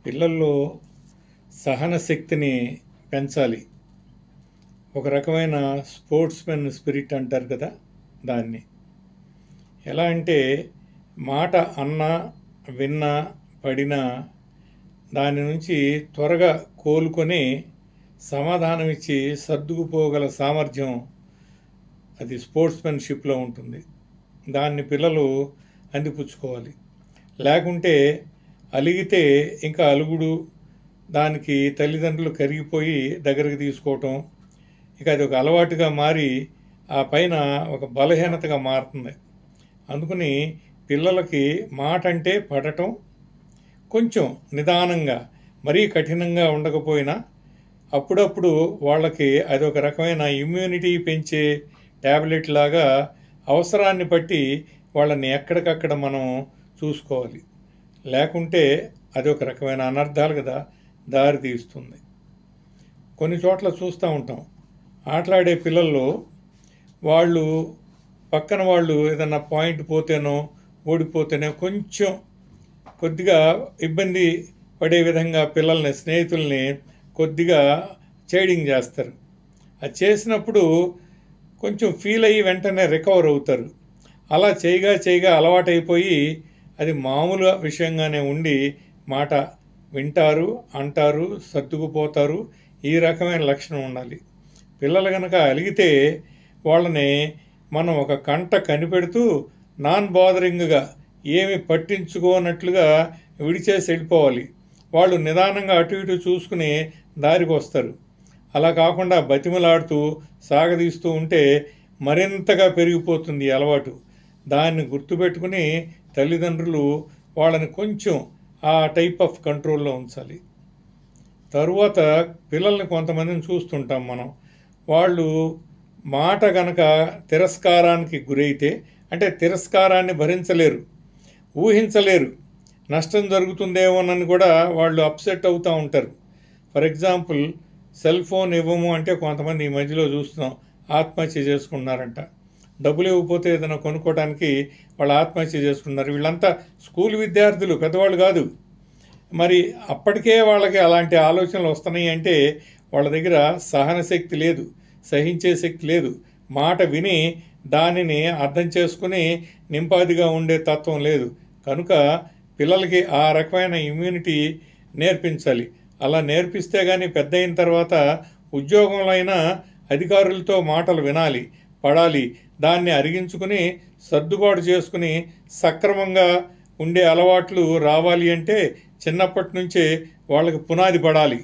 పిల్లల్లో సహన శక్తిని పెంచాలి. ఒక రకమైన స్పోర్ట్స్మెన్ స్పిరిట్ అంటారు కదా, దాన్ని. ఎలా అంటే మాట అన్నా విన్నా పడినా దాని నుంచి త్వరగా కోలుకొని సమాధానం ఇచ్చి సర్దుకుపోగల సామర్థ్యం అది స్పోర్ట్స్మెన్షిప్లో ఉంటుంది. దాన్ని పిల్లలు అందిపుచ్చుకోవాలి. లేకుంటే అలిగితే ఇంకా అలుగుడు, దానికి తల్లిదండ్రులు కరిగిపోయి దగ్గరికి తీసుకోవటం, ఇక అది ఒక అలవాటుగా మారి ఆ పైన ఒక బలహీనతగా మారుతుంది. అందుకని పిల్లలకి మాట అంటే పడటం, కొంచెం నిదానంగా, మరీ కఠినంగా ఉండకపోయినా అప్పుడప్పుడు వాళ్ళకి అది ఒక రకమైన ఇమ్యూనిటీ పెంచే ట్యాబ్లెట్ లాగా అవసరాన్ని బట్టి వాళ్ళని ఎక్కడికక్కడ మనం చూసుకోవాలి. లేకుంటే అది ఒక రకమైన అనర్థాలు కదా దారి తీస్తుంది. కొన్ని చోట్ల చూస్తూ ఉంటాం, ఆటలాడే పిల్లల్లో వాళ్ళు పక్కన వాళ్ళు ఏదన్నా పాయింట్ పోతేనో ఓడిపోతేనో కొంచెం కొద్దిగా ఇబ్బంది పడే విధంగా పిల్లల్ని, స్నేహితుల్ని కొద్దిగా చైడింగ్ చేస్తారు. అది చేసినప్పుడు కొంచెం ఫీల్ అయ్యి వెంటనే రికవర్ అవుతారు. అలా చేయగా అలవాటైపోయి అది మామూలు విషయంగానే ఉండి మాట వింటారు, అంటారు, సర్దుకుపోతారు. ఈ రకమైన లక్షణం ఉండాలి. పిల్లలు కనుక అలిగితే వాళ్ళని మనం ఒక కంట కనిపెడుతూ నాన్ బాదరింగ్గా ఏమి పట్టించుకోనట్లుగా విడిచేసి వెళ్ళిపోవాలి. వాళ్ళు నిదానంగా అటు ఇటు చూసుకుని దారికి వస్తారు. అలా కాకుండా బతిమలాడుతూ సాగదీస్తూ ఉంటే మరింతగా పెరిగిపోతుంది ఈ అలవాటు. దాన్ని గుర్తుపెట్టుకుని తల్లిదండ్రులు వాళ్ళని కొంచెం ఆ టైప్ ఆఫ్ కంట్రోల్లో ఉంచాలి. తరువాత పిల్లల్ని కొంతమందిని చూస్తుంటాం మనం. వాళ్ళు మాట గనక తిరస్కారానికి గురైతే, అంటే తిరస్కారాన్ని భరించలేరు, ఊహించలేరు, నష్టం జరుగుతుందేమోనని కూడా వాళ్ళు అప్సెట్ అవుతూ ఉంటారు. ఫర్ ఎగ్జాంపుల్, సెల్ ఫోన్ ఇవ్వము అంటే కొంతమంది ఈ మధ్యలో చూస్తున్నాం ఆత్మహత్య చేసుకుంటున్నారంట. డబ్బులు ఇవ్వకపోతే ఏదైనా కొనుక్కోవడానికి వాళ్ళు ఆత్మహత్య చేసుకున్నారు. వీళ్ళంతా స్కూల్ విద్యార్థులు, పెద్దవాళ్ళు కాదు. మరి అప్పటికే వాళ్ళకి అలాంటి ఆలోచనలు వస్తున్నాయి అంటే వాళ్ళ దగ్గర సహన శక్తి లేదు, సహించే శక్తి లేదు, మాట విని దానిని అర్థం చేసుకుని నింపాదిగా ఉండే తత్వం లేదు. కనుక పిల్లలకి ఆ రకమైన ఇమ్యూనిటీ నేర్పించాలి. అలా నేర్పిస్తే కానీ పెద్ద అయిన తర్వాత ఉద్యోగంలో అయినా అధికారులతో మాటలు వినాలి, పడాలి. దాన్ని అరిగించుకుని సర్దుబాటు చేసుకుని సక్రమంగా ఉండే అలవాట్లు రావాలి అంటే చిన్నప్పటి నుంచే వాళ్ళకి పునాది పడాలి.